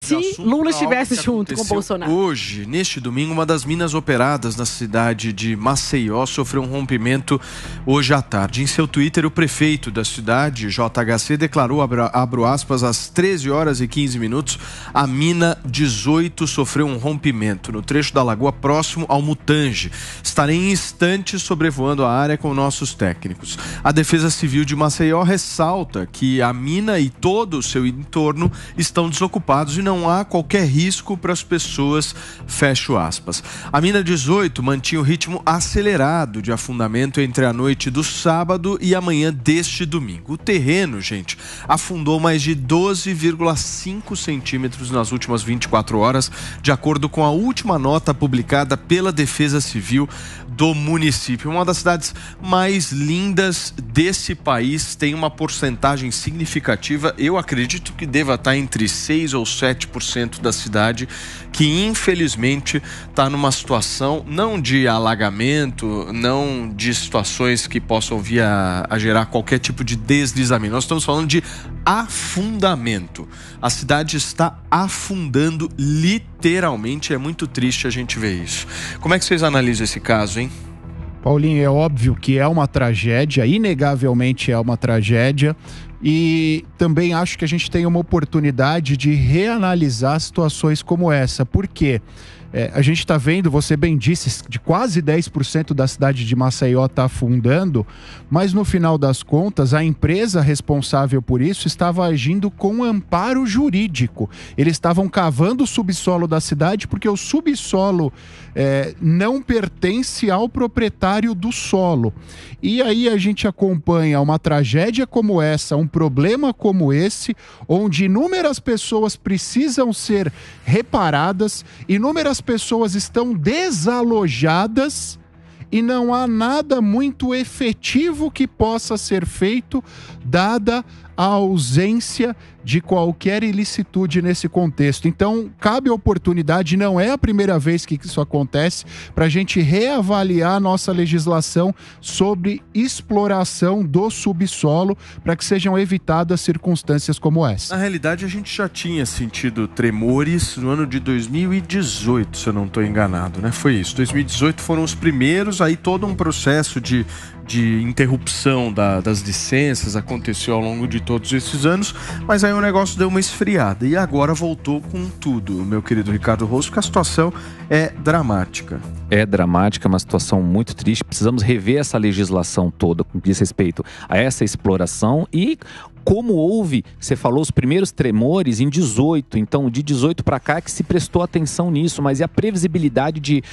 se Lula estivesse junto com Bolsonaro. Hoje, neste domingo, uma das minas operadas na cidade de Maceió sofreu um rompimento hoje à tarde. Em seu Twitter, o prefeito da cidade, JHC, declarou, abro aspas, às 13 horas e 15 minutos, a mina 18 sofreu um rompimento no trecho da lagoa próximo ao Mutange. Estarei em instantes sobrevoando a área com nossos técnicos. A Defesa Civil de Maceió ressalta que a mina e todo o seu entorno estão desocupados e não há qualquer risco para as pessoas, fecho aspas. A mina 18 mantinha o ritmo acelerado de afundamento entre a noite do sábado e a manhã deste domingo. O terreno, gente, afundou mais de 12,5 centímetros nas últimas 24 horas, de acordo com a última nota publicada pela Defesa Civil do município. Uma das cidades mais lindas desse país, tem uma porcentagem significativa, eu acredito que deva estar entre 6% ou 7% da cidade, que infelizmente está numa situação não de alagamento, não de situações que possam vir a gerar qualquer tipo de deslizamento. Nós estamos falando de afundamento. A cidade está afundando literalmente, é muito triste a gente ver isso. Como é que vocês analisam esse caso, hein? Paulinho, é óbvio que é uma tragédia, inegavelmente é uma tragédia, e também acho que a gente tem uma oportunidade de reanalisar situações como essa. Por quê? A gente está vendo, você bem disse, de quase 10% da cidade de Maceió está afundando, mas no final das contas, a empresa responsável por isso estava agindo com amparo jurídico. Eles estavam cavando o subsolo da cidade porque o subsolo não pertence ao proprietário do solo. E aí a gente acompanha uma tragédia como essa, um problema como esse, onde inúmeras pessoas precisam ser reparadas, inúmeras pessoas estão desalojadas e não há nada muito efetivo que possa ser feito, dada a ausência de qualquer ilicitude nesse contexto. Então, cabe a oportunidade, não é a primeira vez que isso acontece, para a gente reavaliar a nossa legislação sobre exploração do subsolo, para que sejam evitadas circunstâncias como essa. Na realidade, a gente já tinha sentido tremores no ano de 2018, se eu não estou enganado, né? Foi isso. 2018 foram os primeiros, aí todo um processo de interrupção das licenças aconteceu ao longo de todos esses anos, mas aí o negócio deu uma esfriada e agora voltou com tudo, meu querido Ricardo Rosso, porque a situação é dramática. É dramática, uma situação muito triste. Precisamos rever essa legislação toda com diz respeito a essa exploração e como houve, você falou, os primeiros tremores em 18, então de 18 para cá é que se prestou atenção nisso, mas e a previsibilidade de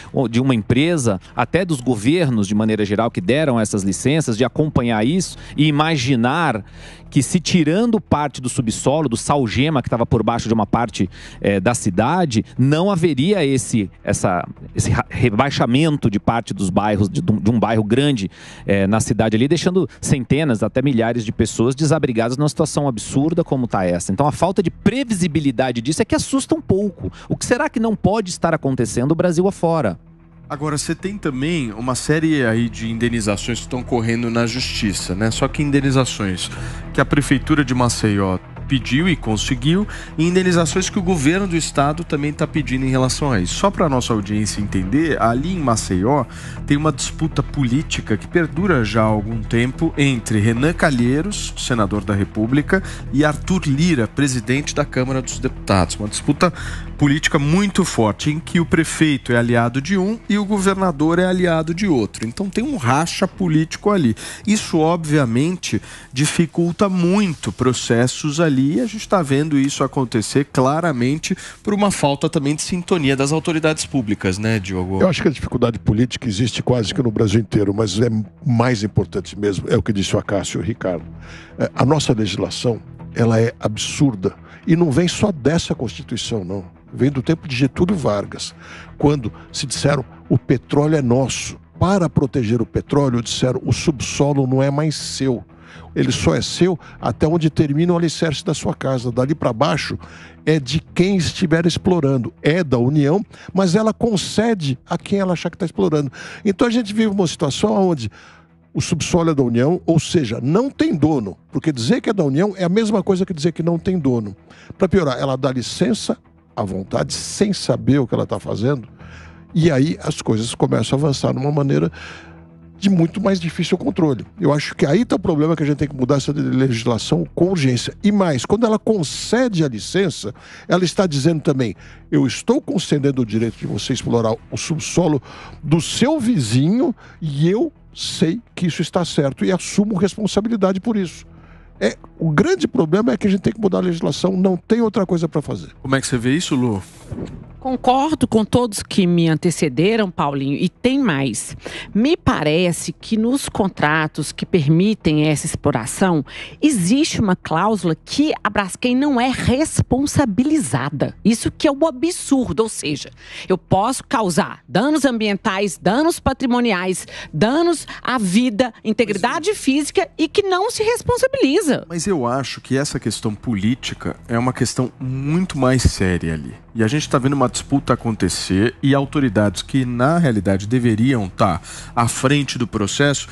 uma empresa, até dos governos de maneira geral que deram essas licenças, de acompanhar isso e imaginar que se tirando parte do subsolo, do salgema que estava por baixo de uma parte da cidade, não haveria esse rebaixamento de parte dos bairros, de um bairro grande na cidade ali, deixando centenas, até milhares de pessoas desabrigadas numa situação absurda como está essa. Então a falta de previsibilidade disso é que assusta um pouco. O que será que não pode estar acontecendo Brasil afora? Agora, você tem também uma série aí de indenizações que estão correndo na justiça, né? Só que indenizações que a Prefeitura de Maceió pediu e conseguiu, e indenizações que o governo do estado também está pedindo em relação a isso. Só para a nossa audiência entender, ali em Maceió tem uma disputa política que perdura já há algum tempo entre Renan Calheiros, senador da República, e Arthur Lira, presidente da Câmara dos Deputados. Uma disputa política muito forte, em que o prefeito é aliado de um e o governador é aliado de outro. Então tem um racha político ali. Isso, obviamente, dificulta muito processos ali, e a gente está vendo isso acontecer claramente por uma falta também de sintonia das autoridades públicas, né, Diogo? Eu acho que a dificuldade política existe quase que no Brasil inteiro, mas é mais importante mesmo, é o que disse o Acácio e o Ricardo. A nossa legislação, ela é absurda, e não vem só dessa Constituição, não. Vem do tempo de Getúlio Vargas, quando se disseram o petróleo é nosso. Para proteger o petróleo, disseram o subsolo não é mais seu. Ele só é seu até onde termina o alicerce da sua casa. Dali para baixo é de quem estiver explorando. É da União, mas ela concede a quem ela achar que está explorando. Então a gente vive uma situação onde o subsolo é da União, ou seja, não tem dono. Porque dizer que é da União é a mesma coisa que dizer que não tem dono. Para piorar, ela dá licença à vontade, sem saber o que ela está fazendo, e aí as coisas começam a avançar de uma maneira de muito mais difícil controle. Eu acho que aí está o problema, que a gente tem que mudar essa legislação com urgência. E mais, quando ela concede a licença, ela está dizendo também: eu estou concedendo o direito de você explorar o subsolo do seu vizinho e eu sei que isso está certo e assumo responsabilidade por isso. O grande problema é que a gente tem que mudar a legislação, não tem outra coisa para fazer. Como é que você vê isso, Lu? Concordo com todos que me antecederam, Paulinho, e tem mais. Me parece que nos contratos que permitem essa exploração, existe uma cláusula que a Braskem não é responsabilizada. Isso que é o absurdo, ou seja, eu posso causar danos ambientais, danos patrimoniais, danos à vida, integridade física e que não se responsabiliza. Mas eu acho que essa questão política é uma questão muito mais séria ali. E a gente está vendo uma disputa acontecer e autoridades que, na realidade, deveriam estar à frente do processo,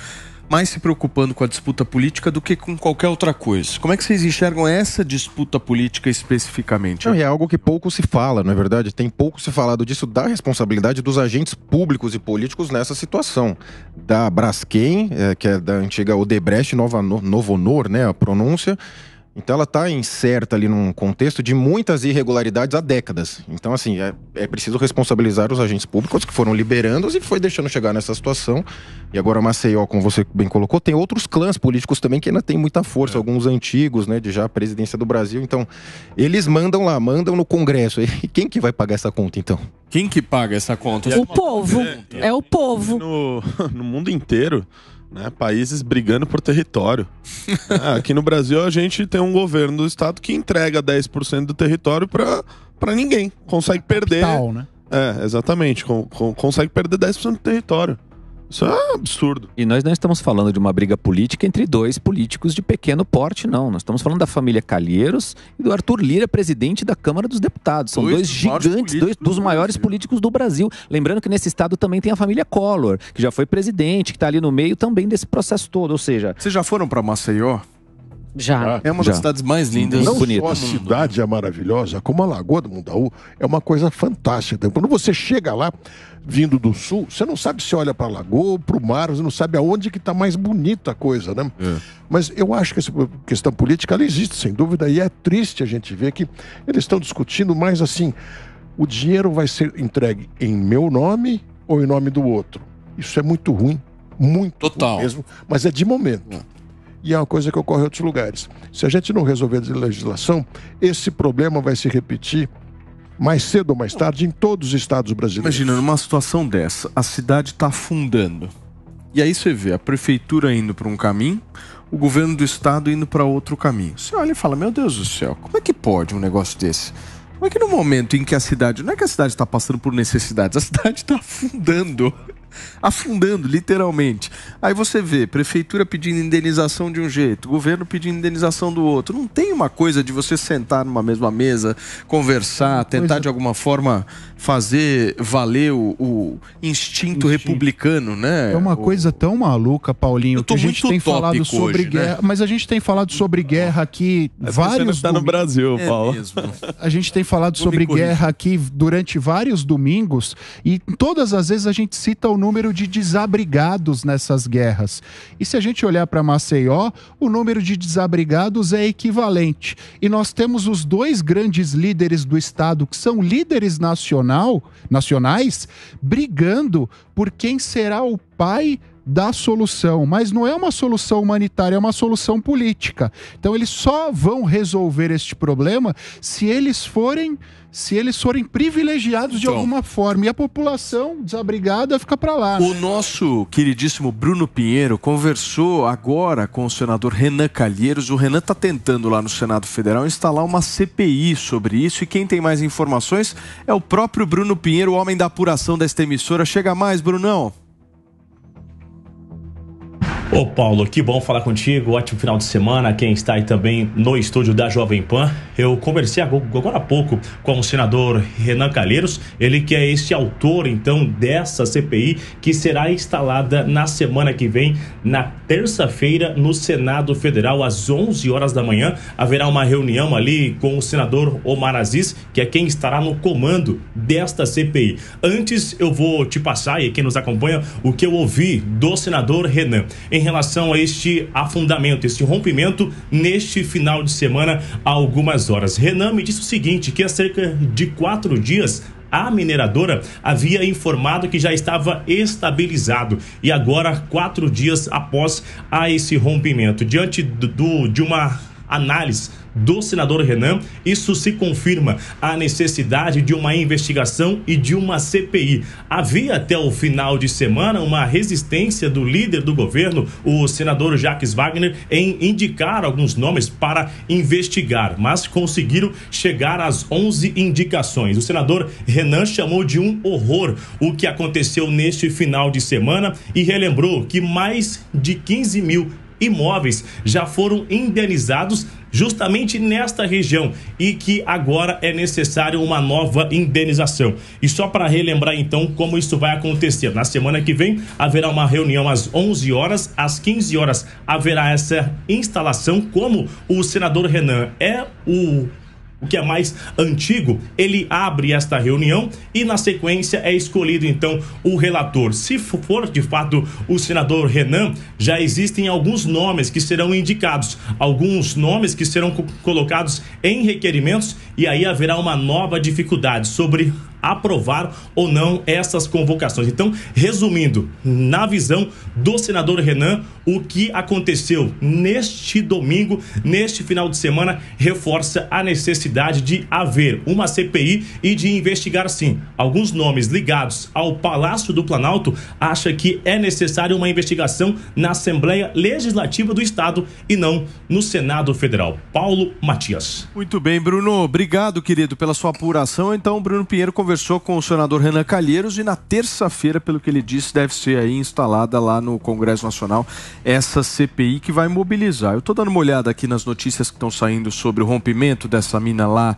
mais se preocupando com a disputa política do que com qualquer outra coisa. Como é que vocês enxergam essa disputa política especificamente? Não, é algo que pouco se fala, não é verdade? Tem pouco se falado disso, da responsabilidade dos agentes públicos e políticos nessa situação. Da Braskem, que é da antiga Odebrecht, Novonor, né, a pronúncia. Então ela está inserta ali num contexto de muitas irregularidades há décadas. Então, assim, é preciso responsabilizar os agentes públicos que foram liberando e foi deixando chegar nessa situação. E agora Maceió, como você bem colocou, tem outros clãs políticos também que ainda tem muita força, alguns antigos, né, de já a presidência do Brasil. Então, eles mandam lá, mandam no Congresso. E quem que vai pagar essa conta, então? Quem que paga essa conta? O povo. É o povo. No mundo inteiro, né, países brigando por território. Aqui no Brasil a gente tem um governo do estado que entrega 10% do território para ninguém. Consegue perder. Capital, né? Exatamente. Consegue perder 10% do território. Isso é absurdo. E nós não estamos falando de uma briga política entre dois políticos de pequeno porte, não. Nós estamos falando da família Calheiros e do Arthur Lira, presidente da Câmara dos Deputados. São dois gigantes, dois dos maiores políticos do Brasil. Lembrando que nesse estado também tem a família Collor, que já foi presidente, que está ali no meio também desse processo todo. Ou seja... Vocês já foram para Maceió? Já. É uma das cidades mais lindas. Não só a cidade é maravilhosa, como a Lagoa do Mundaú é uma coisa fantástica. Quando você chega lá, vindo do sul, você não sabe se olha para a lagoa, para o mar, você não sabe aonde que está mais bonita a coisa, né? Mas eu acho que essa questão política, ela existe, sem dúvida, e é triste a gente ver que eles estão discutindo mais assim, o dinheiro vai ser entregue em meu nome ou em nome do outro. Isso é muito ruim, muito total ruim mesmo, mas é de momento. E é uma coisa que ocorre em outros lugares. Se a gente não resolver a legislação, esse problema vai se repetir mais cedo ou mais tarde em todos os estados brasileiros. Imagina, numa situação dessa, a cidade está afundando. E aí você vê a prefeitura indo para um caminho, o governo do estado indo para outro caminho. Você olha e fala, meu Deus do céu, como é que pode um negócio desse? Como é que no momento em que a cidade... Não é que a cidade está passando por necessidades, a cidade está afundando. Afundando, literalmente. Aí você vê, prefeitura pedindo indenização de um jeito, governo pedindo indenização do outro. Não tem uma coisa de você sentar numa mesma mesa, conversar, tentar de alguma forma fazer valer o instinto republicano, né? É uma coisa tão maluca, Paulinho, que a gente tem falado sobre hoje, guerra, né? Mas a gente tem falado sobre guerra aqui vários está no Brasil, Paulo. Mesmo. A gente tem falado sobre guerra aqui durante vários domingos e todas as vezes a gente cita o número de desabrigados nessas guerras. E se a gente olhar para Maceió, o número de desabrigados é equivalente. E nós temos os dois grandes líderes do estado, que são líderes nacionais, brigando por quem será o pai da solução, mas não é uma solução humanitária, é uma solução política. Então eles só vão resolver este problema se eles forem privilegiados de alguma forma, e a população desabrigada fica para lá. O nosso queridíssimo Bruno Pinheiro conversou agora com o senador Renan Calheiros. O Renan está tentando lá no Senado Federal instalar uma CPI sobre isso, e quem tem mais informações é o próprio Bruno Pinheiro, o homem da apuração desta emissora. Chega mais, Brunão. Ô Paulo, que bom falar contigo, ótimo final de semana, quem está aí também no estúdio da Jovem Pan. Eu conversei agora há pouco com o senador Renan Calheiros, ele que é este autor então dessa CPI que será instalada na semana que vem, na terça-feira, no Senado Federal, às 11 horas da manhã. Haverá uma reunião ali com o senador Omar Aziz, que é quem estará no comando desta CPI. Antes eu vou te passar, e quem nos acompanha, o que eu ouvi do senador Renan em relação a este afundamento, este rompimento neste final de semana há algumas horas. Renan me disse o seguinte, que há cerca de 4 dias a mineradora havia informado que já estava estabilizado e agora 4 dias após esse rompimento, diante de uma análise do senador Renan, isso se confirma a necessidade de uma investigação e de uma CPI. Havia até o final de semana uma resistência do líder do governo, o senador Jacques Wagner, em indicar alguns nomes para investigar, mas conseguiram chegar às 11 indicações. O senador Renan chamou de um horror o que aconteceu neste final de semana e relembrou que mais de 15 mil imóveis já foram indenizados justamente nesta região e que agora é necessário uma nova indenização. E só para relembrar então como isso vai acontecer, na semana que vem haverá uma reunião às 11 horas, às 15 horas haverá essa instalação. Como o senador Renan é o que é mais antigo, ele abre esta reunião e na sequência é escolhido então o relator. Se for de fato o senador Renan, já existem alguns nomes que serão indicados, alguns nomes que serão colocados em requerimentos e aí haverá uma nova dificuldade sobre aprovar ou não essas convocações. Então, resumindo, na visão do senador Renan, o que aconteceu neste domingo, neste final de semana, reforça a necessidade de haver uma CPI e de investigar, sim, alguns nomes ligados ao Palácio do Planalto. Acha que é necessário uma investigação na Assembleia Legislativa do Estado e não no Senado Federal. Paulo Matias. Muito bem, Bruno. Obrigado, querido, pela sua apuração. Então, Bruno Pinheiro conversou com o senador Renan Calheiros e na terça-feira, pelo que ele disse, deve ser aí instalada lá no Congresso Nacional essa CPI que vai mobilizar. Eu estou dando uma olhada aqui nas notícias que estão saindo sobre o rompimento dessa mina lá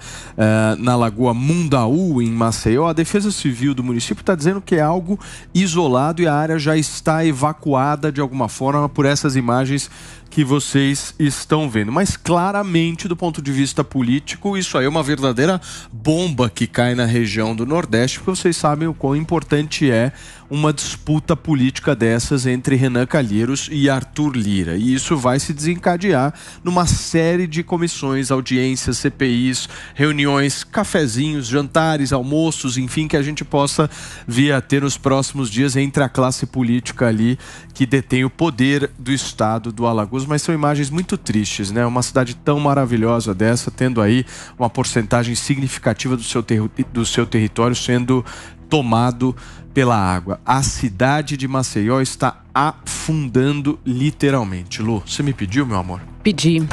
na Lagoa Mundaú, em Maceió. A Defesa Civil do município está dizendo que é algo isolado e a área já está evacuada de alguma forma por essas imagens que vocês estão vendo. Mas claramente, do ponto de vista político, isso aí é uma verdadeira bomba que cai na região do Nordeste, porque vocês sabem o quão importante é uma disputa política dessas entre Renan Calheiros e Arthur Lira. E isso vai se desencadear numa série de comissões, audiências, CPIs, reuniões, cafezinhos, jantares, almoços, enfim, que a gente possa vir a ter nos próximos dias entre a classe política ali que detém o poder do estado do Alagoas. Mas são imagens muito tristes, né? Uma cidade tão maravilhosa dessa, tendo aí uma porcentagem significativa do seu território sendo tomado pela água. A cidade de Maceió está afundando literalmente. Lu, você me pediu, meu amor? Pedi.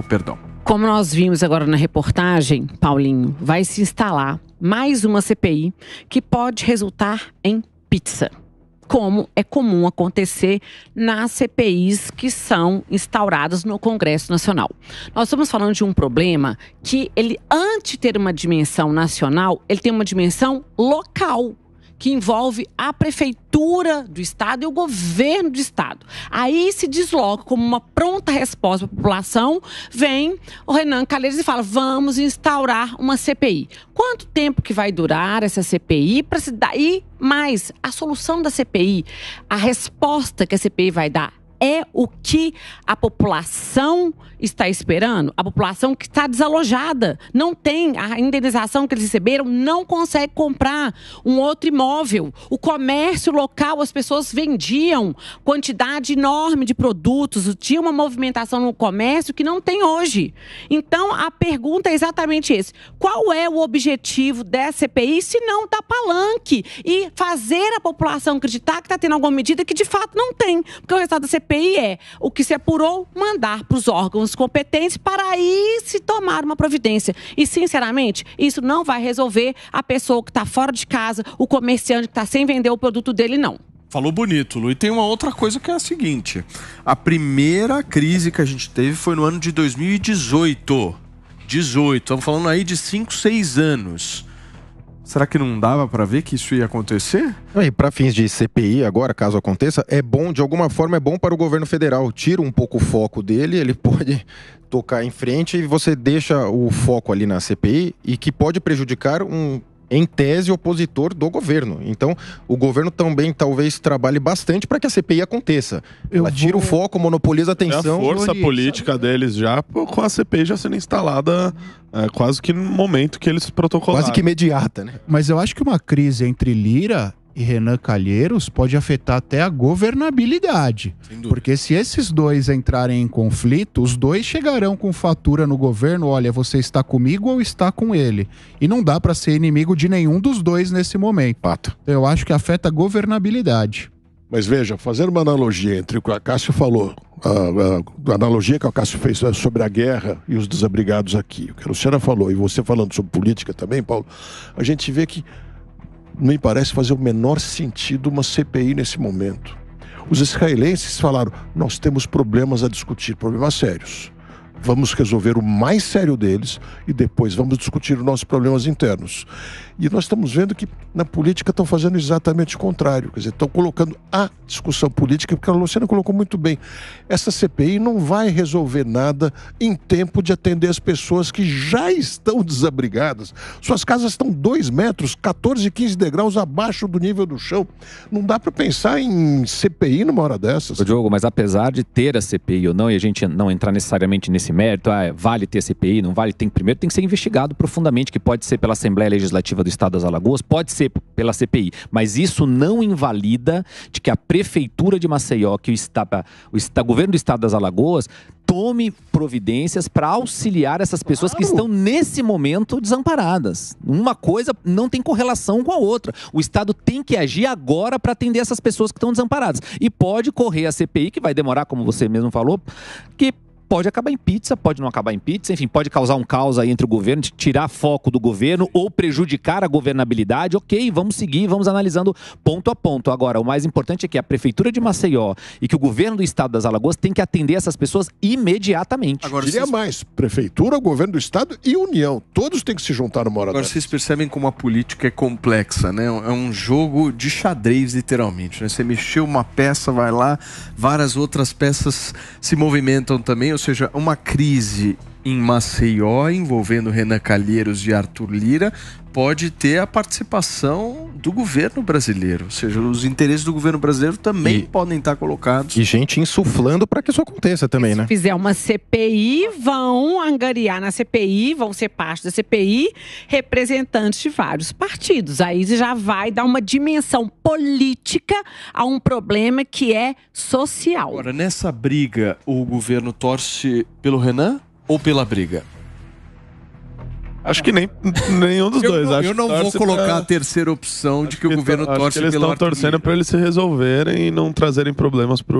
Perdão. Como nós vimos agora na reportagem, Paulinho, vai se instalar mais uma CPI que pode resultar em pizza, como é comum acontecer nas CPIs que são instauradas no Congresso Nacional. Nós estamos falando de um problema que ele, antes de ter uma dimensão nacional, ele tem uma dimensão local, que envolve a prefeitura do estado e o governo do estado. Aí se desloca como uma pronta resposta para a população, vem o Renan Calheiros e fala, vamos instaurar uma CPI. Quanto tempo que vai durar essa CPI para se dar? E mais, a solução da CPI, a resposta que a CPI vai dar é o que a população está esperando? A população que está desalojada, não tem a indenização que eles receberam, não consegue comprar um outro imóvel. O comércio local, as pessoas vendiam quantidade enorme de produtos, tinha uma movimentação no comércio que não tem hoje. Então, a pergunta é exatamente esse. Qual é o objetivo dessa CPI, se não dar palanque e fazer a população acreditar que está tendo alguma medida que de fato não tem? Porque o resultado da CPI é o que se apurou, mandar para os órgãos competentes para aí se tomar uma providência. E, sinceramente, isso não vai resolver a pessoa que está fora de casa, o comerciante que está sem vender o produto dele, não. Falou bonito, Lu. E tem uma outra coisa que é a seguinte. A primeira crise que a gente teve foi no ano de 2018. Estamos falando aí de 5, 6 anos. Será que não dava para ver que isso ia acontecer? E para fins de CPI, agora, caso aconteça, é bom, de alguma forma, é bom para o governo federal. Tira um pouco o foco dele, ele pode tocar em frente e você deixa o foco ali na CPI e que pode prejudicar em tese, opositor do governo. Então, o governo também talvez trabalhe bastante para que a CPI aconteça. Ela tira o foco, monopoliza a atenção. É a força política deles já, com a CPI já sendo instalada quase que no momento que eles protocolaram. Quase que imediata, né? Mas eu acho que uma crise entre Lira e Renan Calheiros pode afetar até a governabilidade. Porque se esses dois entrarem em conflito, os dois chegarão com fatura no governo, olha, você está comigo ou está com ele. E não dá para ser inimigo de nenhum dos dois nesse momento. Fato. Eu acho que afeta a governabilidade. Mas veja, fazendo uma analogia entre o que o Cássio falou, a analogia que o Cássio fez sobre a guerra e os desabrigados aqui, o que a Luciana falou, e você falando sobre política também, Paulo, a gente vê que não me parece fazer o menor sentido uma CPI nesse momento. Os israelenses falaram, nós temos problemas a discutir, problemas sérios. Vamos resolver o mais sério deles e depois vamos discutir os nossos problemas internos. E nós estamos vendo que na política estão fazendo exatamente o contrário. Quer dizer, estão colocando a discussão política, porque a Luciana colocou muito bem. Essa CPI não vai resolver nada em tempo de atender as pessoas que já estão desabrigadas. Suas casas estão 2 metros, 14, 15 degraus abaixo do nível do chão. Não dá para pensar em CPI numa hora dessas. Diogo, mas apesar de ter a CPI ou não, e a gente não entrar necessariamente nesse mérito, vale ter CPI, não vale, primeiro tem que ser investigado profundamente, que pode ser pela Assembleia Legislativa do Estado das Alagoas, pode ser pela CPI, mas isso não invalida de que a Prefeitura de Maceió, que o governo do Estado das Alagoas, tome providências para auxiliar essas pessoas que estão nesse momento desamparadas. Uma coisa não tem correlação com a outra. O Estado tem que agir agora para atender essas pessoas que estão desamparadas. E pode correr a CPI, que vai demorar, como você mesmo falou, que pode acabar em pizza, pode não acabar em pizza, enfim, pode causar um caos aí entre o governo, tirar foco do governo ou prejudicar a governabilidade. Ok, vamos seguir, vamos analisando ponto a ponto. Agora, o mais importante é que a Prefeitura de Maceió e que o governo do Estado das Alagoas tem que atender essas pessoas imediatamente. Agora, diria mais, Prefeitura, governo do Estado e União, todos têm que se juntar numa hora Agora, dessa. vocês percebem como a política é complexa, né? É um jogo de xadrez, literalmente, né? Você mexeu uma peça, vai lá, várias outras peças se movimentam também, ou seja, uma crise em Maceió envolvendo Renan Calheiros e Arthur Lira pode ter a participação do governo brasileiro, ou seja, os interesses do governo brasileiro também podem estar colocados. E gente insuflando para que isso aconteça também, né? Se fizer uma CPI, vão angariar na CPI, vão ser parte da CPI, representantes de vários partidos. Aí já vai dar uma dimensão política a um problema que é social. Agora, nessa briga, o governo torce pelo Renan ou pela briga? Acho que nenhum dos dois. Eu não vou colocar a terceira opção de que o governo torce pelo Arthur Lira. Eles estão torcendo para eles se resolverem e não trazerem problemas para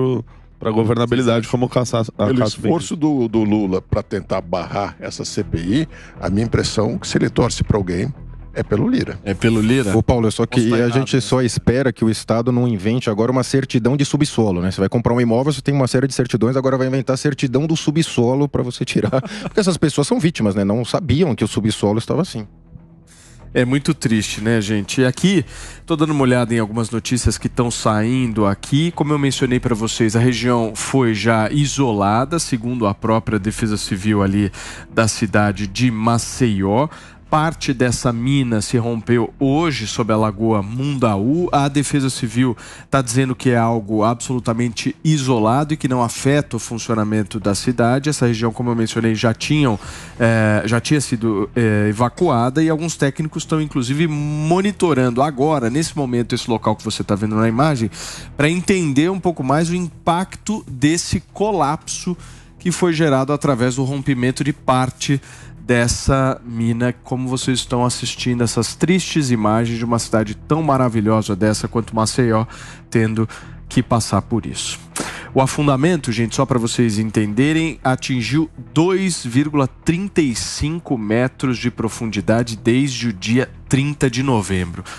a governabilidade, como o Cássio. Pelo esforço do Lula para tentar barrar essa CPI, a minha impressão é que se ele torce para alguém, é pelo Lira. É pelo Lira? Ô Paulo, só que a gente só espera que o Estado não invente agora uma certidão de subsolo, né? Você vai comprar um imóvel, você tem uma série de certidões, agora vai inventar a certidão do subsolo para você tirar. Porque essas pessoas são vítimas, né? Não sabiam que o subsolo estava assim. É muito triste, né, gente? E aqui, tô dando uma olhada em algumas notícias que estão saindo aqui. Como eu mencionei para vocês, a região foi já isolada, segundo a própria Defesa Civil ali da cidade de Maceió. Parte dessa mina se rompeu hoje sob a Lagoa Mundaú. A Defesa Civil está dizendo que é algo absolutamente isolado e que não afeta o funcionamento da cidade. Essa região, como eu mencionei, já tinha sido evacuada e alguns técnicos estão, inclusive, monitorando agora, nesse momento, esse local que você está vendo na imagem, para entender um pouco mais o impacto desse colapso que foi gerado através do rompimento de parte dessa mina, como vocês estão assistindo essas tristes imagens de uma cidade tão maravilhosa dessa quanto Maceió, tendo que passar por isso. O afundamento, gente, só para vocês entenderem, atingiu 2,35 metros de profundidade desde o dia 30 de novembro.